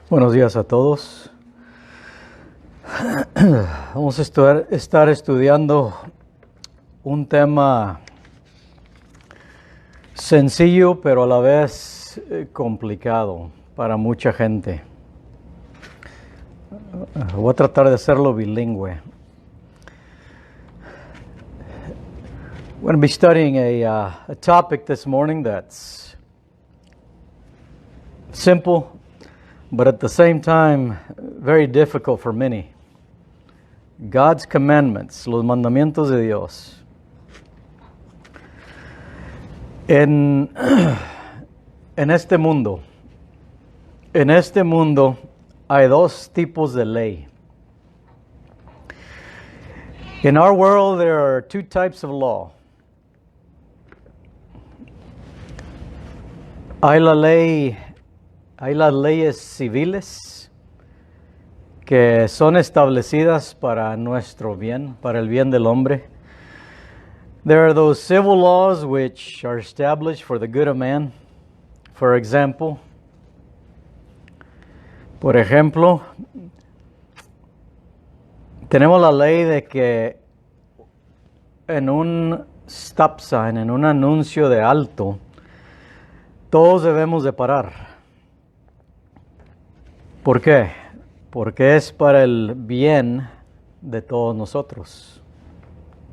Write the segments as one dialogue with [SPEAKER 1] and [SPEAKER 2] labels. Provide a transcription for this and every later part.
[SPEAKER 1] Buenos días a todos. Vamos a estar estudiando un tema sencillo, pero a la vez complicado para mucha gente. Voy a tratar de hacerlo bilingüe. We're going to be studying a topic this morning that's simple, but at the same time, very difficult for many. God's commandments, los mandamientos de Dios. En este mundo hay dos tipos de ley. In our world, there are two types of law. Hay las leyes civiles que son establecidas para nuestro bien, para el bien del hombre. There are those civil laws which are established for the good of man. For example, tenemos la ley de que en un stop sign, en un anuncio de alto, todos debemos de parar. ¿Por qué? Porque es para el bien de todos nosotros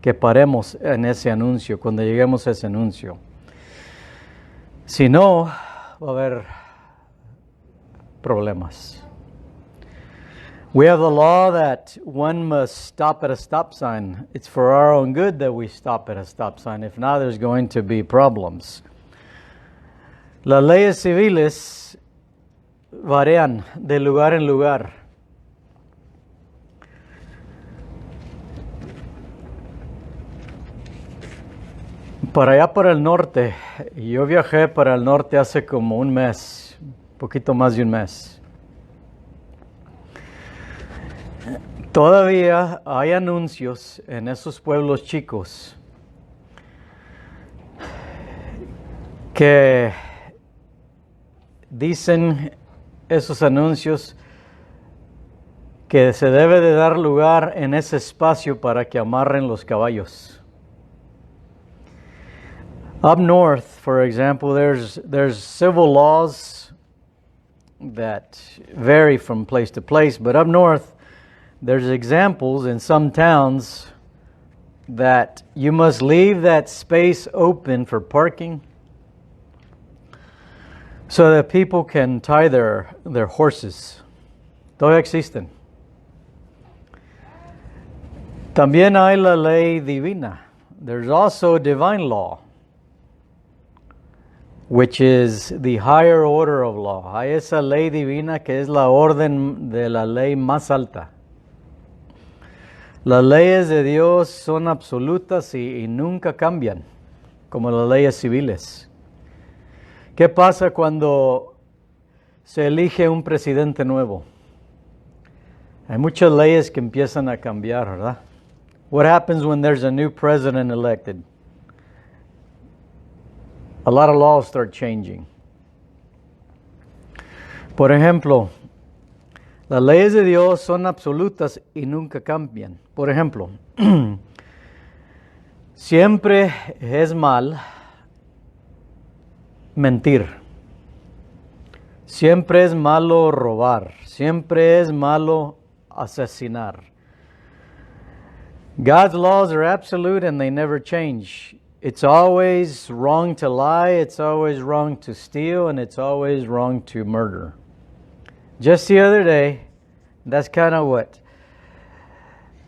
[SPEAKER 1] que paremos en ese anuncio, cuando lleguemos a ese anuncio. Si no, va a haber problemas. We have the law that one must stop at a stop sign. It's for our own good that we stop at a stop sign. If not, there's going to be problems. Las leyes civiles varían de lugar en lugar. Para allá, para el norte, yo viajé para el norte hace como un mes, poquito más de un mes. Todavía hay anuncios en esos pueblos chicos que dicen esos anuncios que se debe de dar lugar en ese espacio para que amarren los caballos. Up north, for example, there's civil laws that vary from place to place, but up north, there's examples in some towns that you must leave that space open for parking so that people can tie their horses. Todavía existen. También hay la ley divina. There's also divine law, which is the higher order of law. Hay esa ley divina que es la orden de la ley más alta. Las leyes de Dios son absolutas y nunca cambian, como las leyes civiles. ¿Qué pasa cuando se elige un presidente nuevo? Hay muchas leyes que empiezan a cambiar, ¿verdad? What happens when there's a new president elected? A lot of laws start changing. Por ejemplo, las leyes de Dios son absolutas y nunca cambian. Por ejemplo, siempre es mal mentir. Siempre es malo robar. Siempre es malo asesinar. God's laws are absolute and they never change. It's always wrong to lie, it's always wrong to steal, and it's always wrong to murder. Just the other day, that's kind of what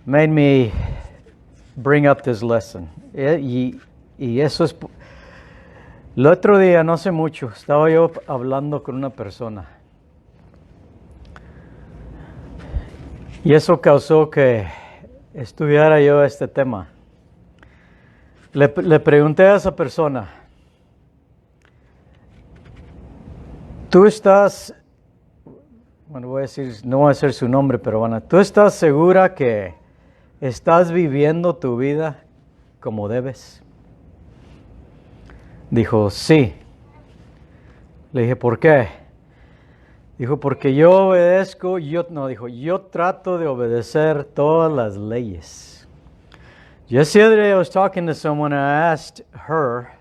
[SPEAKER 1] made me bring up this lesson. Y eso es... El otro día, no hace mucho, estaba yo hablando con una persona. Y eso causó que estudiara yo este tema. Le pregunté a esa persona, tú estás, bueno, voy a decir, no voy a decir su nombre, pero bueno, ¿tú estás segura que estás viviendo tu vida como debes? Dijo, sí. Le dije, ¿por qué? Dijo, porque yo obedezco, yo trato de obedecer todas las leyes. Just the other day I was talking to someone and I asked her,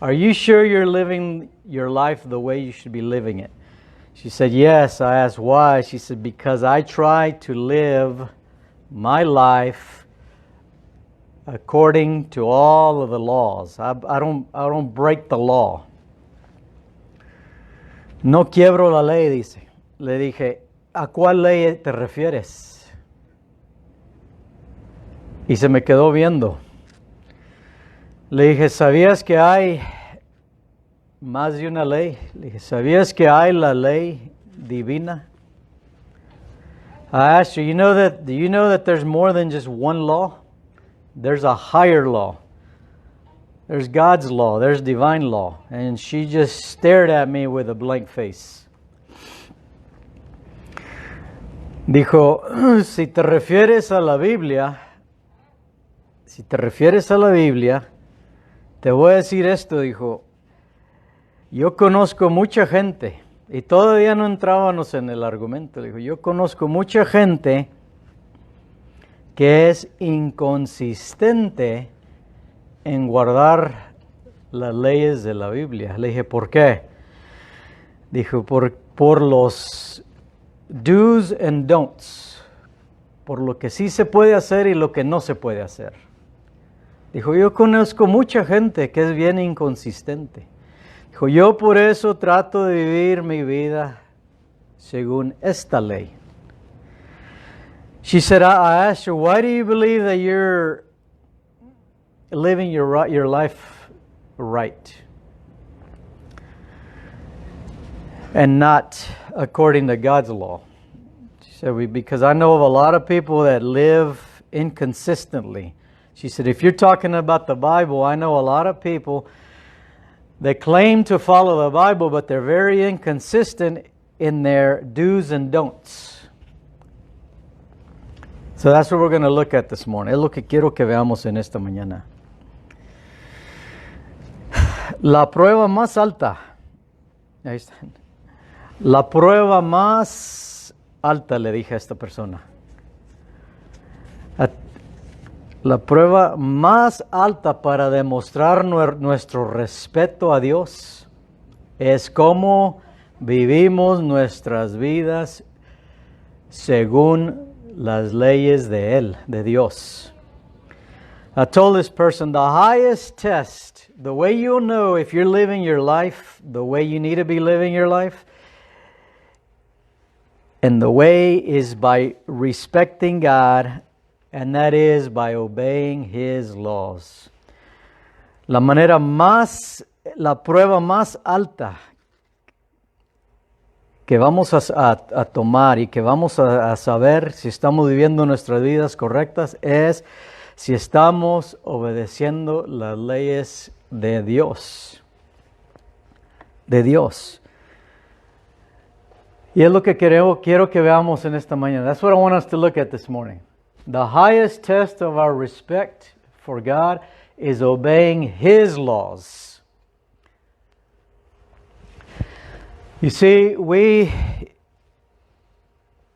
[SPEAKER 1] are you sure you're living your life the way you should be living it? She said, yes. I asked why. She said, because I try to live my life according to all of the laws. I don't break the law. No quiebro la ley, dice. Le dije, ¿a cuál ley te refieres? Y se me quedó viendo. Le dije, ¿sabías que hay más de una ley? Le dije, ¿sabías que hay la ley divina? I asked her, do you know that there's more than just one law? There's a higher law. There's God's law. There's divine law. And she just stared at me with a blank face. Dijo, si te refieres a la Biblia, te voy a decir esto, dijo. Yo conozco mucha gente, y todavía no entrábamos en el argumento. Dijo, yo conozco mucha gente que es inconsistente en guardar las leyes de la Biblia. Le dije, ¿por qué? Dijo, por los do's and don'ts, por lo que sí se puede hacer y lo que no se puede hacer. Dijo, yo conozco mucha gente que es bien inconsistente. Dijo, yo por eso trato de vivir mi vida según esta ley. She said, I asked her, why do you believe that you're living your life right and not according to God's law? She said, because I know of a lot of people that live inconsistently. She said, if you're talking about the Bible, I know a lot of people that claim to follow the Bible, but they're very inconsistent in their do's and don'ts. So that's what we're going to look at this morning. Es lo que quiero que veamos en esta mañana. La prueba más alta. Ahí está. La prueba más alta, le dije a esta persona. La prueba más alta para demostrar nuestro respeto a Dios es cómo vivimos nuestras vidas según las leyes de Él, de Dios. I told this person, the highest test, the way you'll know if you're living your life the way you need to be living your life, and the way is by respecting God, and that is by obeying His laws. La prueba más alta que vamos a tomar y que vamos a saber si estamos viviendo nuestras vidas correctas es si estamos obedeciendo las leyes de Dios. De Dios. Y es lo que quiero que veamos en esta mañana. That's what I want us to look at this morning. The highest test of our respect for God is obeying His laws. You see, we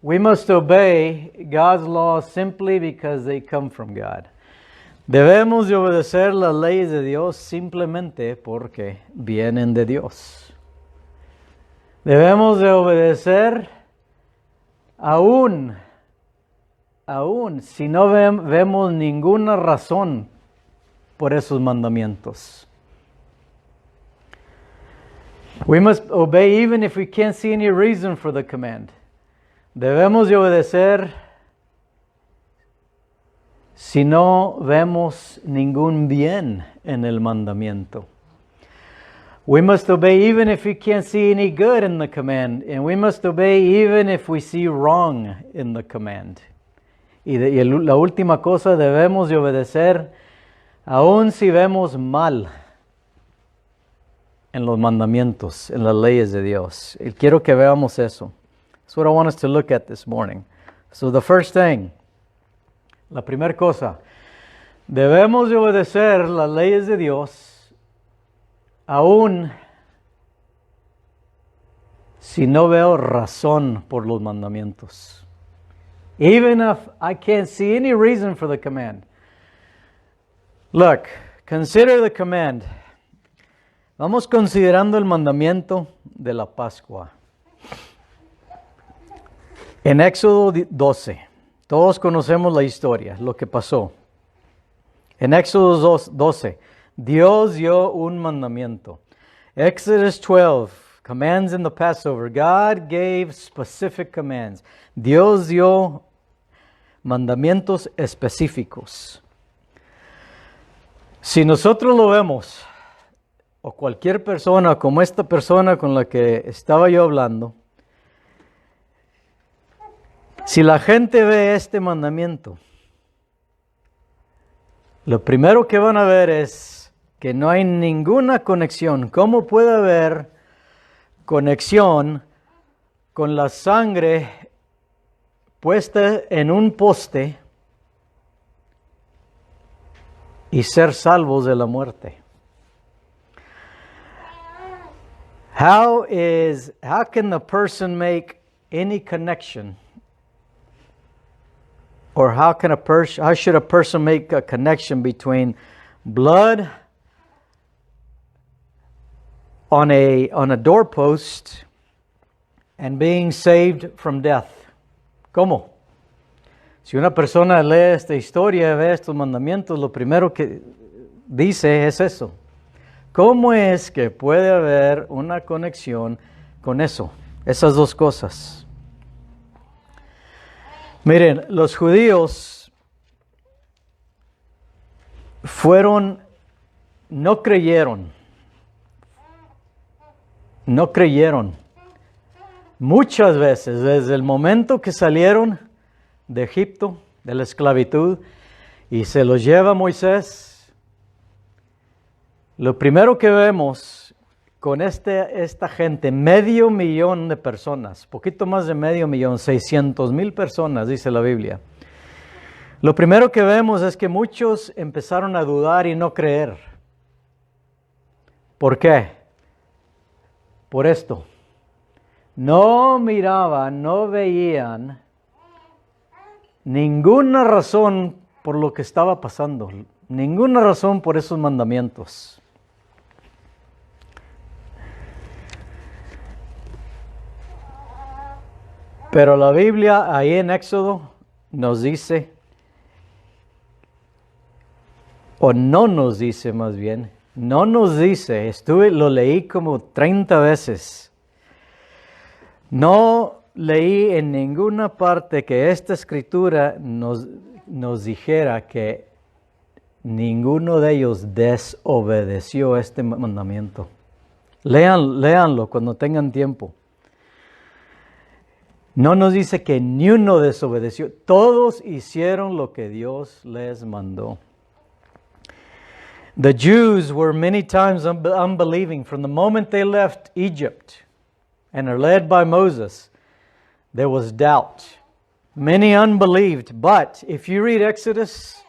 [SPEAKER 1] must obey God's laws simply because they come from God. Debemos de obedecer las leyes de Dios simplemente porque vienen de Dios. Debemos de obedecer aún si no vemos ninguna razón por esos mandamientos. We must obey even if we can't see any reason for the command. Debemos de obedecer si no vemos ningún bien en el mandamiento. We must obey even if we can't see any good in the command. And we must obey even if we see wrong in the command. La última cosa, debemos de obedecer aun si vemos mal en los mandamientos, en las leyes de Dios. Y quiero que veamos eso. That's what I want us to look at this morning. So the first thing, la primera cosa, debemos de obedecer las leyes de Dios aún si no veo razón por los mandamientos. Even if I can't see any reason for the command. Look, consider the command. Vamos considerando el mandamiento de la Pascua. En Éxodo 12, todos conocemos la historia, lo que pasó. En Éxodo 12, Dios dio un mandamiento. Exodus 12, commands in the Passover. God gave specific commands. Dios dio mandamientos específicos. Si nosotros lo vemos, o cualquier persona como esta persona con la que estaba yo hablando, si la gente ve este mandamiento, lo primero que van a ver es que no hay ninguna conexión. ¿Cómo puede haber conexión con la sangre puesta en un poste y ser salvos de la muerte? How can the person make any connection? Or how should a person make a connection between blood on a doorpost and being saved from death? ¿Cómo? Si una persona lee esta historia, ve estos mandamientos, lo primero que dice es eso. ¿Cómo es que puede haber una conexión con eso? Esas dos cosas. Miren, los judíos no creyeron. Muchas veces, desde el momento que salieron de Egipto, de la esclavitud, y se los lleva Moisés, lo primero que vemos con esta gente, 500,000 de personas, poquito más de 500,000, 600,000 personas, dice la Biblia. Lo primero que vemos es que muchos empezaron a dudar y no creer. ¿Por qué? Por esto. No miraban, no veían ninguna razón por lo que estaba pasando, ninguna razón por esos mandamientos. Pero la Biblia ahí en Éxodo nos dice, o no nos dice más bien, no nos dice, lo leí como 30 veces. No leí en ninguna parte que esta escritura nos dijera que ninguno de ellos desobedeció este mandamiento. Léanlo cuando tengan tiempo. No nos dice que ni uno desobedeció. Todos hicieron lo que Dios les mandó. The Jews were many times unbelieving. From the moment they left Egypt and are led by Moses, there was doubt. Many unbelieved. But if you read Exodus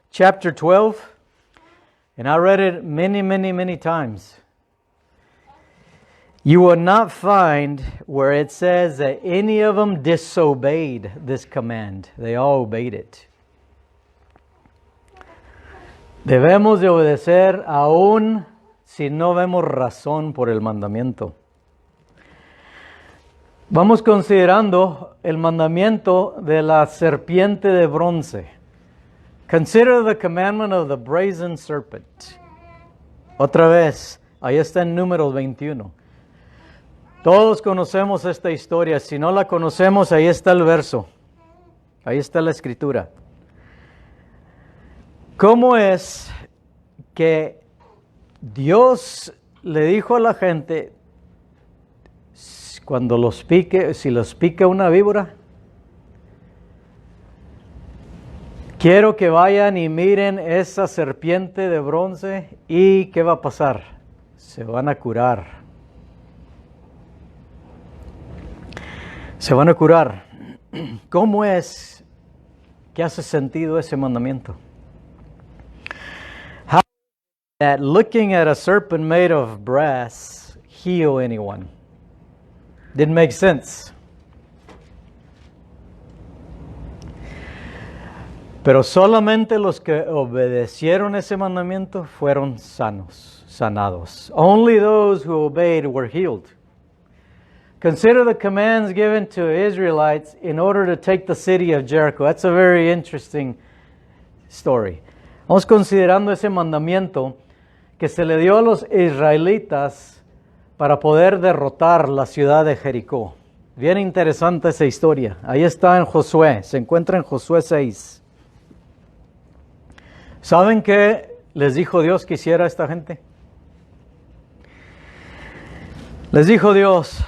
[SPEAKER 1] chapter 12, and I read it many times, you will not find where it says that any of them disobeyed this command. They all obeyed it. Debemos de obedecer aún si no vemos razón por el mandamiento. Vamos considerando el mandamiento de la serpiente de bronce. Consider the commandment of the brazen serpent. Otra vez, ahí está en Números 21. Todos conocemos esta historia. Si no la conocemos, ahí está el verso. Ahí está la escritura. ¿Cómo es que Dios le dijo a la gente, si los pica una víbora, quiero que vayan y miren esa serpiente de bronce y ¿qué va a pasar? Se van a curar. Se van a curar. ¿Cómo es que hace sentido ese mandamiento? How that looking at a serpent made of brass heal anyone? Didn't make sense. Pero solamente los que obedecieron ese mandamiento fueron sanados. Only those who obeyed were healed. Consider the commands given to Israelites in order to take the city of Jericho. That's a very interesting story. Vamos considerando ese mandamiento que se le dio a los israelitas para poder derrotar la ciudad de Jericó. Bien interesante esa historia. Ahí está en Josué, se encuentra en Josué 6. ¿Saben qué les dijo Dios que hiciera a esta gente? Les dijo Dios,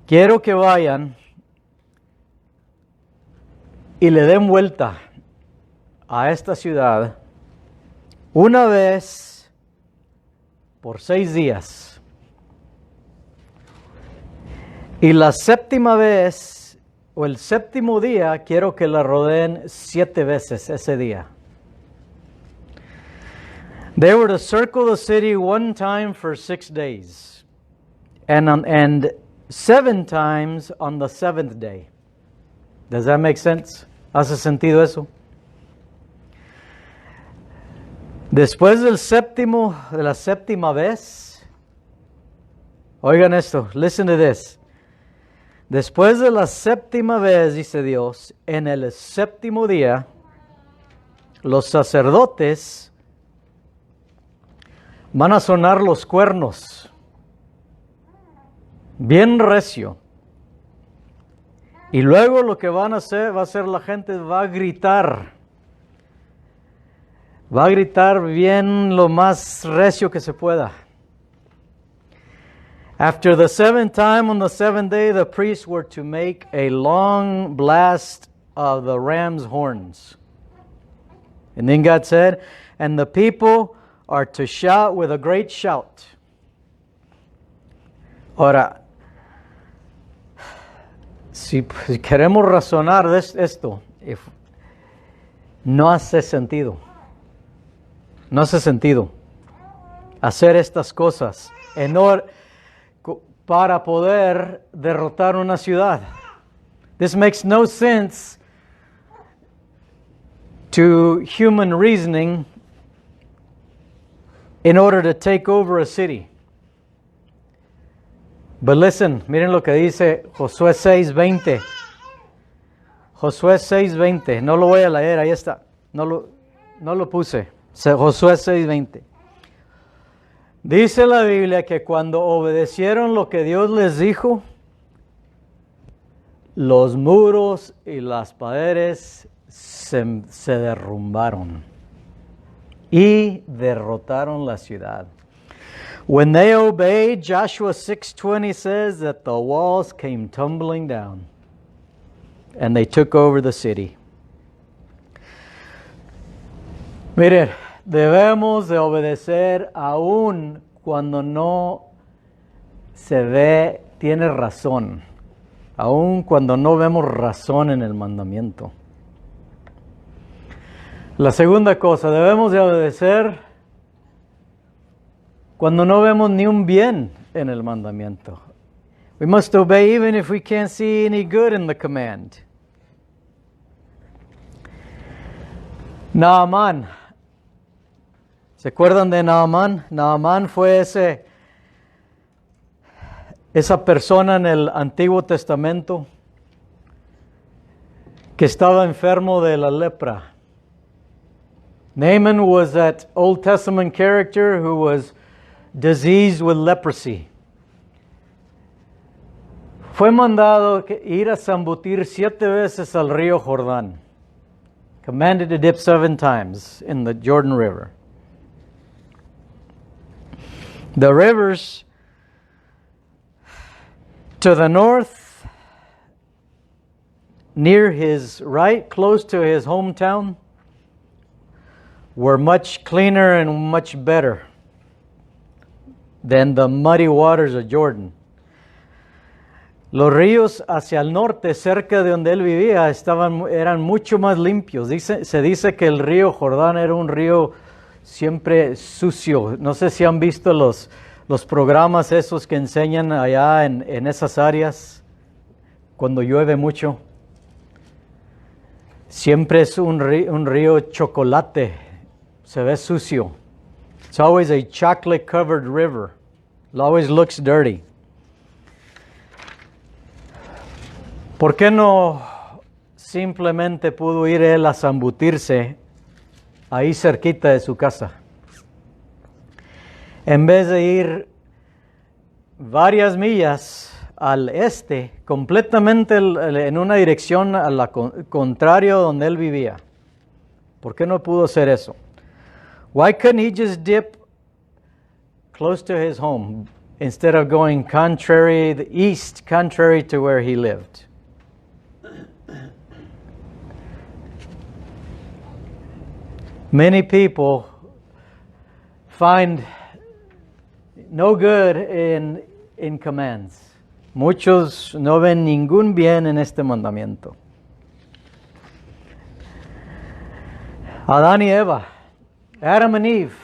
[SPEAKER 1] quiero que vayan y le den vuelta a esta ciudad una vez por 6 días. Y la séptima vez, o el séptimo día, quiero que la rodeen 7 veces ese día. They were to circle the city 1 time for 6 days. And 7 times on the 7th day. Does that make sense? ¿Hace sentido eso? Después de la séptima vez, oigan esto, listen to this. Después de la séptima vez, dice Dios, en el séptimo día, los sacerdotes van a sonar los cuernos, bien recio. Y luego lo que van a hacer, va a ser la gente, va a gritar bien lo más recio que se pueda. After the 7th time on the 7th day, the priests were to make a long blast of the ram's horns. And then God said, and the people are to shout with a great shout. Ahora, si queremos razonar de esto, no hace sentido. No hace sentido hacer estas cosas para poder derrotar una ciudad. This makes no sense to human reasoning in order to take over a city. But listen, miren lo que dice Josué 6:20. Josué 6:20. No lo voy a leer, ahí está. No lo puse. Josué 6:20. Dice la Biblia que cuando obedecieron lo que Dios les dijo, los muros y las paredes se derrumbaron y derrotaron la ciudad. When they obeyed, Joshua 6:20 says that the walls came tumbling down and they took over the city. Miren, debemos de obedecer aún cuando no se ve, tiene razón. Aún cuando no vemos razón en el mandamiento. La segunda cosa, debemos de obedecer cuando no vemos ni un bien en el mandamiento. We must obey even if we can't see any good in the command. Naamán. ¿Se acuerdan de Naamán? Naamán fue esa persona en el Antiguo Testamento que estaba enfermo de la lepra. Naaman was that Old Testament character who was diseased with leprosy. Fue mandado ir a zambutir 7 veces al río Jordán. Commanded to dip 7 times in the Jordan River. The rivers to the north, near his right, close to his hometown, were much cleaner and much better than the muddy waters of Jordan. Los ríos hacia el norte, cerca de donde él vivía, eran mucho más limpios. Se dice que el río Jordán era un río siempre sucio. No sé si han visto los los programas esos que enseñan allá en esas áreas, cuando llueve mucho, siempre es un río chocolate, se ve sucio. It's always a chocolate-covered river. It always looks dirty. ¿Por qué no simplemente pudo ir él a zambutirse ahí cerquita de su casa? En vez de ir varias millas al este, completamente en una dirección a la contraria donde él vivía. ¿Por qué no pudo hacer eso? Why couldn't he just dip close to his home instead of going the east, contrary to where he lived? Many people find no good in commands. Muchos no ven ningún bien en este mandamiento. Adán y Eva, Adam and Eve,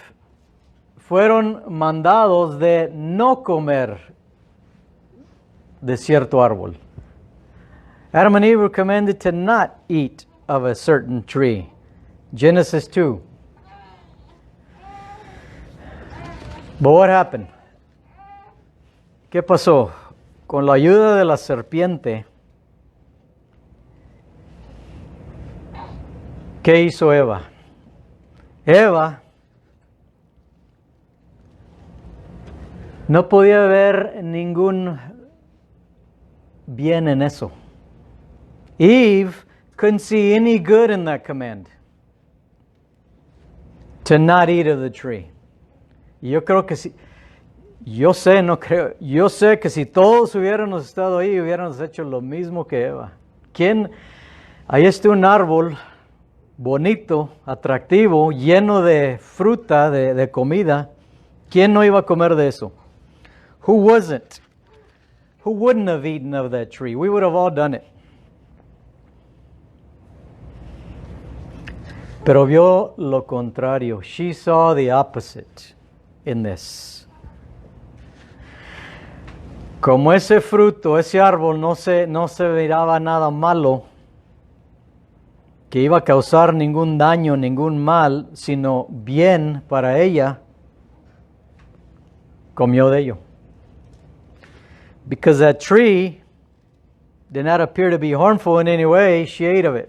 [SPEAKER 1] fueron mandados de no comer de cierto árbol. Adam and Eve were commanded to not eat of a certain tree. Genesis 2. But what happened? ¿Qué pasó? Con la ayuda de la serpiente, ¿qué hizo Eva? Eva no podía ver ningún bien en eso. Eve couldn't see any good in that command to not eat of the tree. Y yo creo que si, yo sé que si todos hubiéramos estado ahí, hubiéramos hecho lo mismo que Eva. Ahí está un árbol bonito, atractivo, lleno de fruta, de comida. ¿Quién no iba a comer de eso? Who wasn't? Who wouldn't have eaten of that tree? We would have all done it. Pero vio lo contrario. She saw the opposite in this. Como ese fruto, ese árbol no se miraba nada malo, que iba a causar ningún daño, ningún mal, sino bien para ella, comió de ello. Because that tree did not appear to be harmful in any way, she ate of it.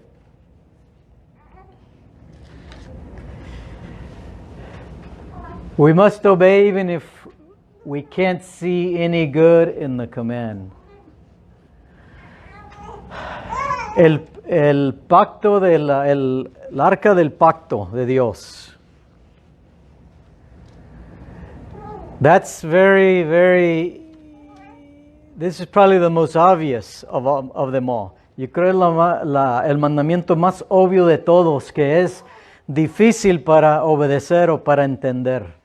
[SPEAKER 1] We must obey even if we can't see any good in the command. El pacto el arca del pacto de Dios. That's this is probably the most obvious of them all. Yo creo el mandamiento más obvio de todos, que es difícil para obedecer o para entender.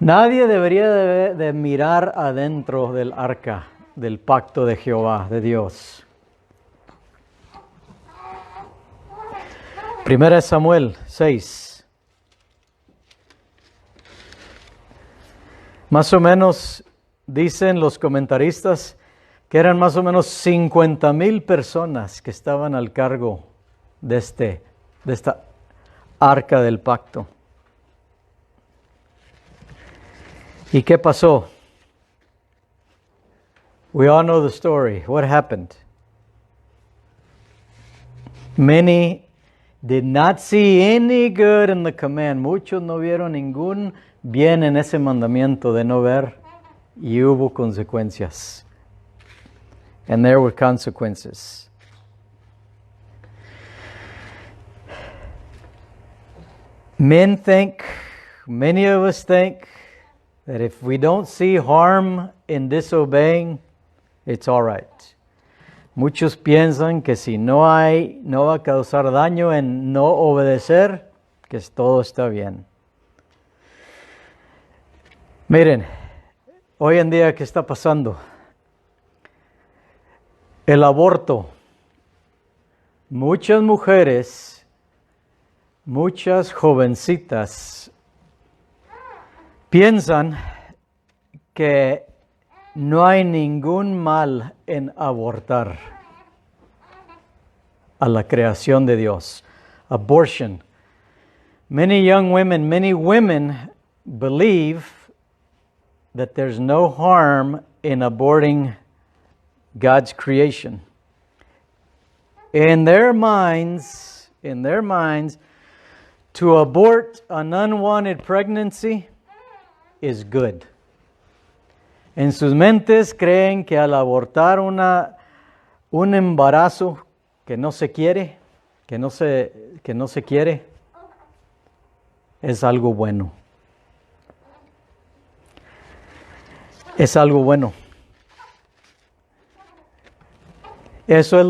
[SPEAKER 1] Nadie debería de mirar adentro del arca del pacto de Jehová, de Dios. 1 Samuel 6. Más o menos dicen los comentaristas que eran más o menos 50,000 personas que estaban al cargo de esta arca del pacto. ¿Y qué pasó? We all know the story. What happened? Many did not see any good in the command. Muchos no vieron ningún bien en ese mandamiento de no ver, y hubo consecuencias. And there were consequences. Many of us think that if we don't see harm in disobeying, it's all right. Muchos piensan que si no va a causar daño en no obedecer, que todo está bien. Miren, hoy en día, ¿qué está pasando? El aborto. Muchas mujeres, muchas jovencitas piensan que no hay ningún mal en abortar a la creación de Dios. Abortion. Many women believe that there's no harm in aborting God's creation. In their minds, to abort an unwanted pregnancy is good. En sus mentes creen que al abortar un embarazo que no se quiere, que no se quiere, es algo bueno. Es algo bueno. Eso es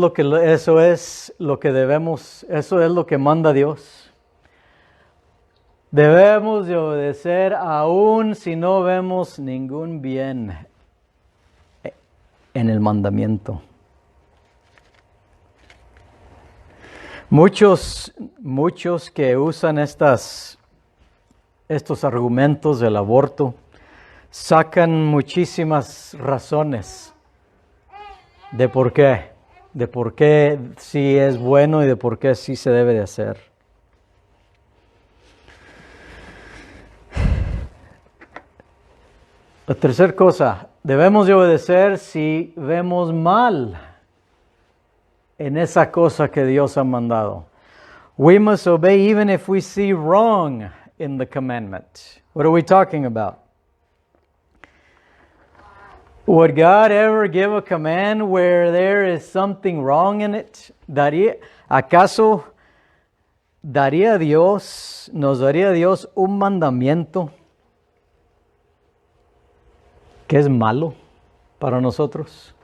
[SPEAKER 1] lo que manda Dios. Debemos de obedecer aun si no vemos ningún bien en el mandamiento. Muchos que usan estos argumentos del aborto sacan muchísimas razones de por qué sí es bueno y de por qué sí se debe de hacer. La tercera cosa, debemos de obedecer si vemos mal en esa cosa que Dios ha mandado. We must obey even if we see wrong in the commandment. What are we talking about? Would God ever give a command where there is something wrong in it? ¿Acaso nos daría Dios un mandamiento que es malo para nosotros?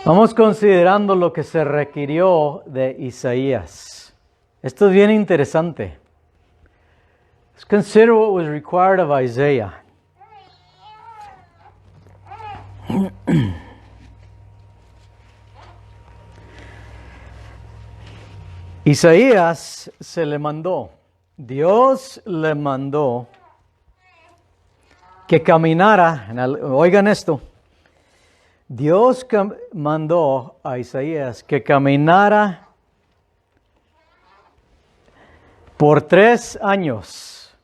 [SPEAKER 1] Vamos considerando lo que se requirió de Isaías. Esto es bien interesante. Let's consider what was required of Isaiah. Isaías Dios le mandó que caminara, oigan esto, Dios mandó a Isaías que caminara por 3 años.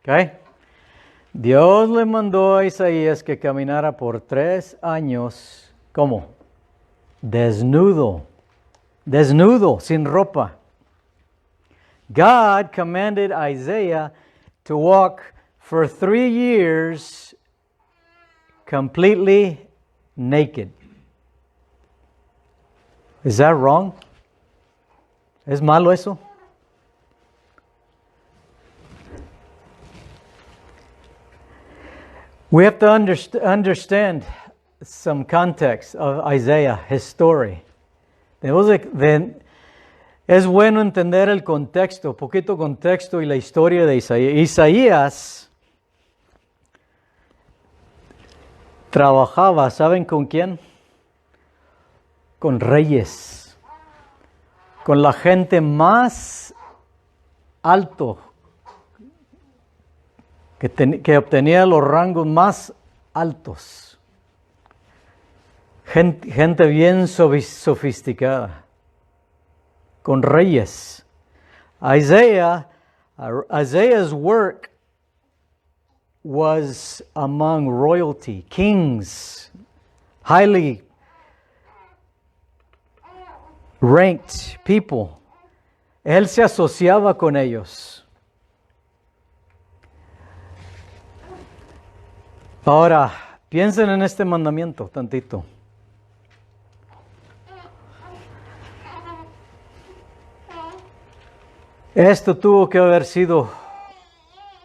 [SPEAKER 1] ¿Ok? Dios le mandó a Isaías que caminara por 3 años, ¿cómo? Desnudo, sin ropa. God commanded Isaiah to walk for 3 years completely naked. Is that wrong? ¿Es malo eso? We have to understand some context of Isaiah, his story. Es bueno entender el contexto, poquito contexto y la historia de Isaías. Isaías trabajaba, ¿saben con quién? Con reyes, con la gente más alto, que obtenía los rangos más altos. Gente bien sofisticada, con reyes. Isaiah's work was among royalty, kings, highly ranked people. Él se asociaba con ellos. Ahora, piensen en este mandamiento tantito. Esto tuvo que haber sido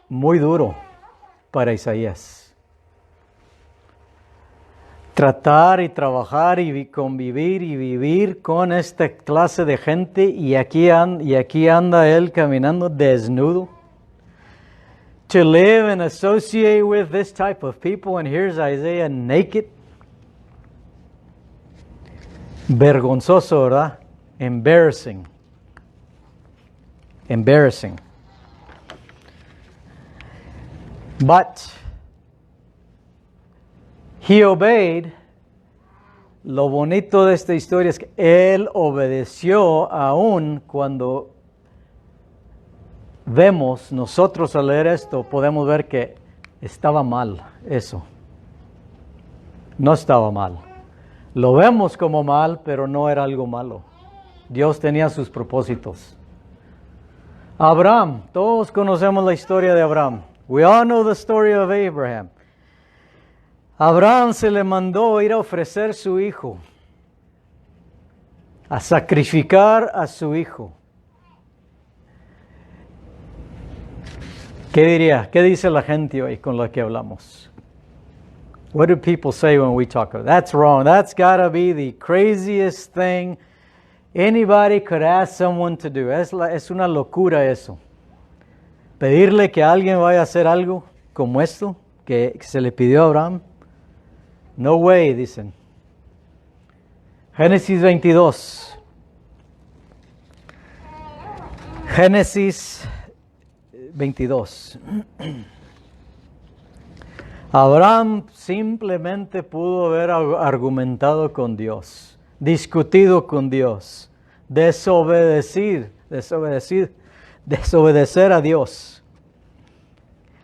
[SPEAKER 1] muy duro para Isaías. Tratar y trabajar y convivir y vivir con esta clase de gente y aquí anda él caminando desnudo. To live and associate with this type of people, and here's Isaiah naked. Vergonzoso, ¿verdad? Embarrassing. But he obeyed. Lo bonito de esta historia es que él obedeció aún cuando vemos, nosotros al leer esto, podemos ver que estaba mal eso. No estaba mal. Lo vemos como mal, pero no era algo malo. Dios tenía sus propósitos. Abraham, todos conocemos la historia de Abraham. We all know the story of Abraham. Abraham se le mandó ir a ofrecer su hijo, a sacrificar a su hijo. ¿Qué diría? ¿Qué dice la gente hoy con la que hablamos? What do people say when we talk about? That's wrong. That's got to be the craziest thing anybody could ask someone to do. Es una locura eso. Pedirle que alguien vaya a hacer algo como esto que se le pidió a Abraham. No way, dicen. Génesis 22. Génesis 22. Abraham simplemente pudo haber argumentado con Dios, discutido con Dios, desobedecer a Dios.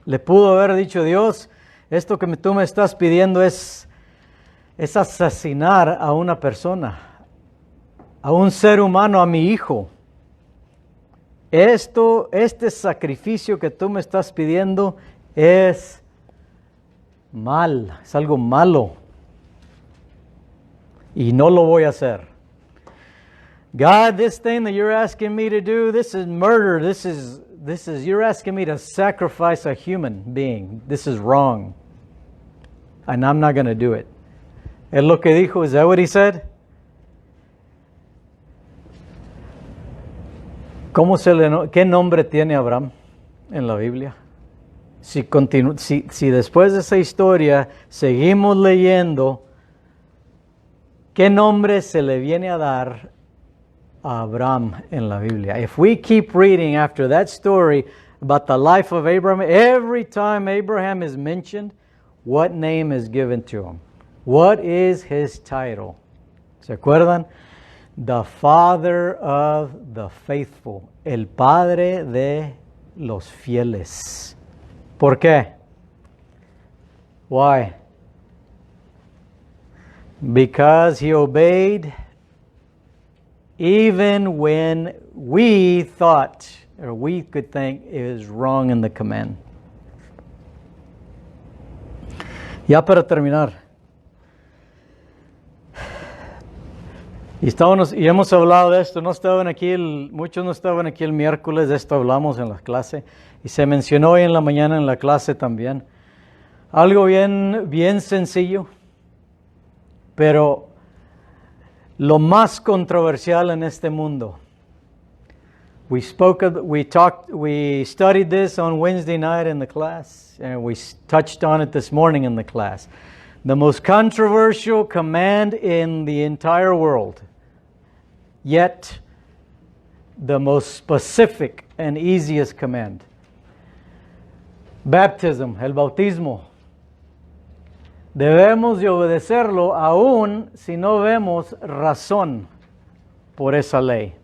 [SPEAKER 1] Le pudo haber dicho, Dios, esto que tú me estás pidiendo es asesinar a una persona, a un ser humano, a mi hijo. Este sacrificio que tú me estás pidiendo es mal, es algo malo. Y no lo voy a hacer. God, this thing that you're asking me to do, this is murder. This is you're asking me to sacrifice a human being. This is wrong. And I'm not going to do it. Es lo que dijo. Is that what he said? ¿Qué nombre tiene Abraham en la Biblia? Si después de esa historia seguimos leyendo, ¿qué nombre se le viene a dar a Abraham en la Biblia? If we keep reading after that story about the life of Abraham, every time Abraham is mentioned, what name is given to him? What is his title? ¿Se acuerdan? The Father of the Faithful, el Padre de los fieles. ¿Por qué? Why? Because he obeyed even when we thought, or we could think it was wrong in the command. Ya para terminar. Y hemos hablado de esto, muchos no estaban aquí el miércoles, de esto hablamos en la clase, y se mencionó hoy en la mañana en la clase también. Algo bien sencillo, pero lo más controversial en este mundo. We studied this on Wednesday night in the class, and we touched on it this morning in the class. The most controversial command in the entire world, yet the most specific and easiest command. Baptism, el bautismo. Debemos de obedecerlo aún si no vemos razón por esa ley.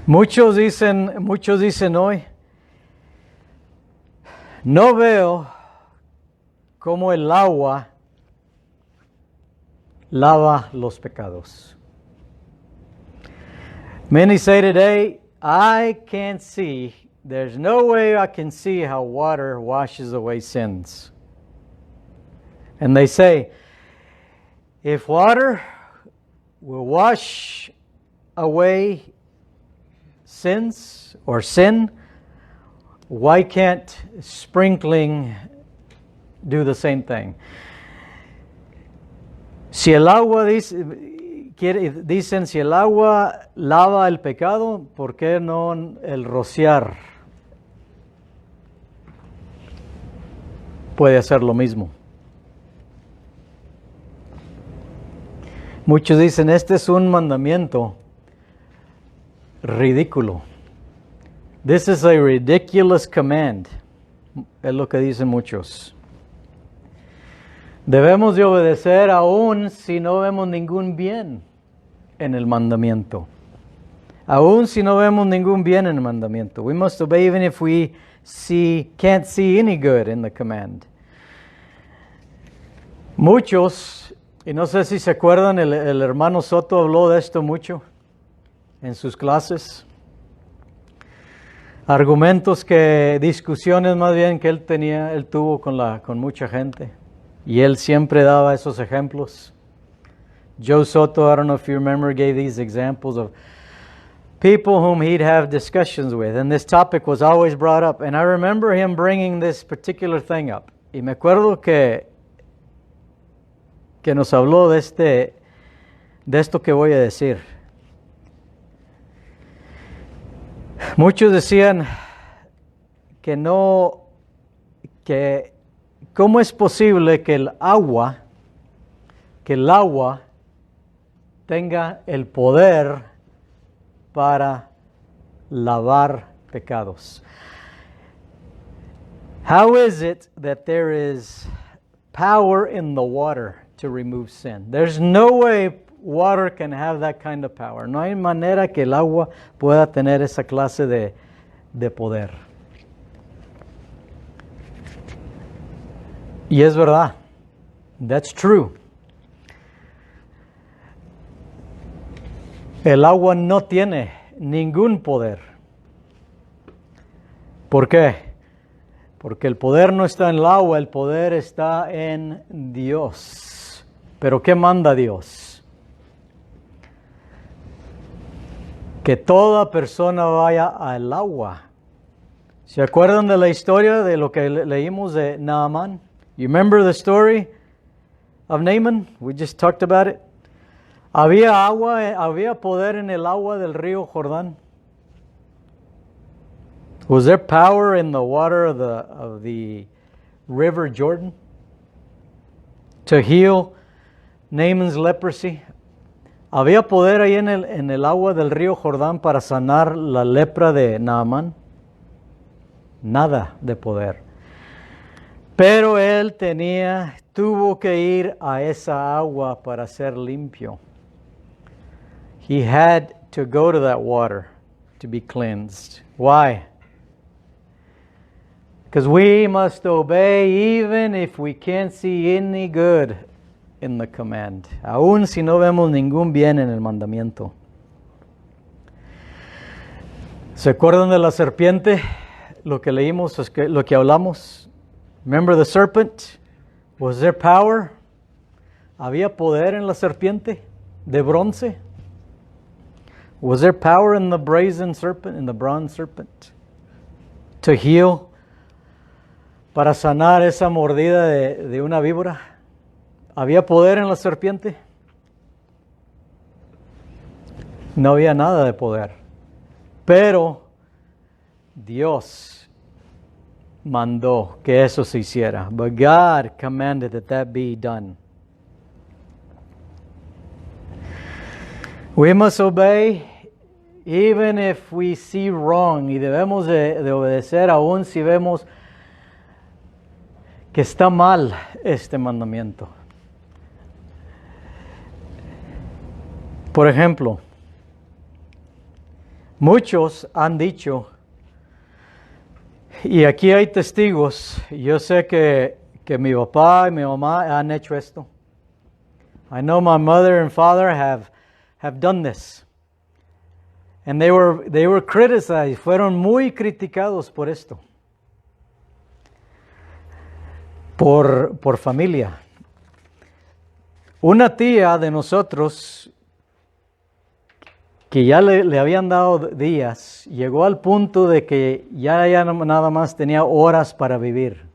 [SPEAKER 1] Muchos dicen hoy, no veo cómo el agua lava los pecados. Many say today, I can't see, there's no way I can see how water washes away sins. And they say, if water will wash away sins or sin, why can't sprinkling do the same thing? Si el agua dicen si el agua lava el pecado, ¿por qué no el rociar puede hacer lo mismo? Muchos dicen, este es un mandamiento ridículo. This is a ridiculous command. Es lo que dicen muchos. Debemos de obedecer aún si no vemos ningún bien en el mandamiento. Aún si no vemos ningún bien en el mandamiento. We must obey even if we can't see any good in the command. Muchos, y no sé si se acuerdan, el hermano Soto habló de esto mucho en sus clases. Argumentos discusiones más bien que él tuvo con mucha gente. Y él siempre daba esos ejemplos. Joe Soto, I don't know if you remember, gave these examples of people whom he'd have discussions with. And this topic was always brought up. And I remember him bringing this particular thing up. Y me acuerdo que nos habló de esto que voy a decir. Muchos decían que ¿cómo es posible que el agua tenga el poder para lavar pecados? How is it that there is power in the water to remove sin? There's no way water can have that kind of power. No hay manera que el agua pueda tener esa clase de poder. Y es verdad. That's true. El agua no tiene ningún poder. ¿Por qué? Porque el poder no está en el agua, el poder está en Dios. ¿Pero qué manda Dios? Que toda persona vaya al agua. ¿Se acuerdan de la historia de lo que leímos de Naaman? You remember the story of Naaman? We just talked about it. Había poder en el agua del río Jordán. Was there power in the water of the river Jordan to heal Naaman's leprosy? ¿Había poder ahí en el agua del río Jordán para sanar la lepra de Naamán? Nada de poder. Pero él tuvo que ir a esa agua para ser limpio. He had to go to that water to be cleansed. Why? Because we must obey even if we can't see any good in the command. Aún si no vemos ningún bien en el mandamiento. ¿Se acuerdan de la serpiente? Lo que leímos, lo que hablamos. Remember the serpent? Was there power? ¿Había poder en la serpiente de bronce? Was there power in the brazen serpent, in the bronze serpent? To heal? Para sanar esa mordida de una víbora. ¿Había poder en la serpiente? No había nada de poder. Pero Dios mandó que eso se hiciera. But God commanded that be done. We must obey even if we see wrong. Y debemos de obedecer aún si vemos que está mal este mandamiento. Por ejemplo, muchos han dicho, y aquí hay testigos, yo sé que mi papá y mi mamá han hecho esto. I know my mother and father have done this. And they were criticized, fueron muy criticados por esto. Por familia. Una tía de nosotros, que ya le habían dado días, llegó al punto de que ya nada más tenía horas para vivir.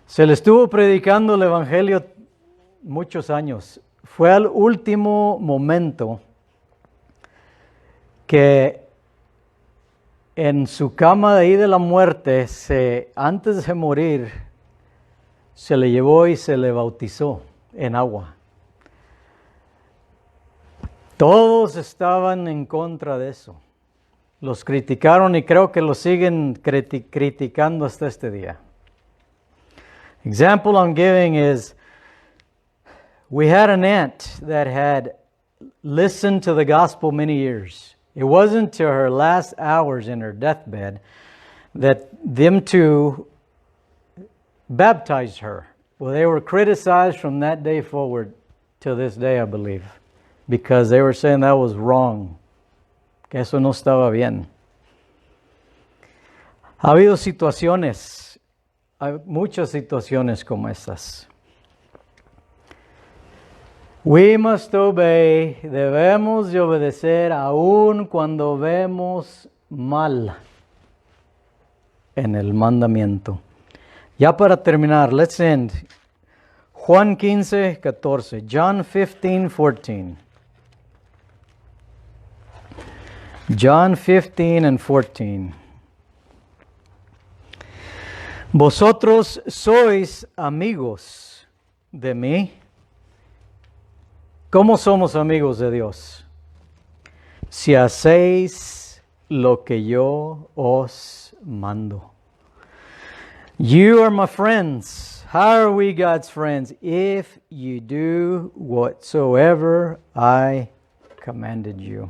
[SPEAKER 1] Se le estuvo predicando el evangelio muchos años. Fue al último momento que en su cama de ahí de la muerte, antes de morir, se le llevó y se le bautizó en agua. Todos estaban en contra de eso. Los criticaron y creo que los siguen criticando hasta este día. Example I'm giving is, we had an aunt that had listened to the gospel many years. It wasn't till her last hours in her deathbed that them two baptized her. Well, they were criticized from that day forward to this day, I believe, because they were saying that was wrong, que eso no estaba bien. Ha habido situaciones, hay muchas situaciones como estas. We must obey, debemos de obedecer aun cuando vemos mal en el mandamiento. Ya para terminar, let's end. Juan 15:14. John 15:14. John 15:14. Vosotros sois amigos de mí. ¿Cómo somos amigos de Dios? Si hacéis lo que yo os mando. You are my friends. How are we God's friends? If you do whatsoever I commanded you.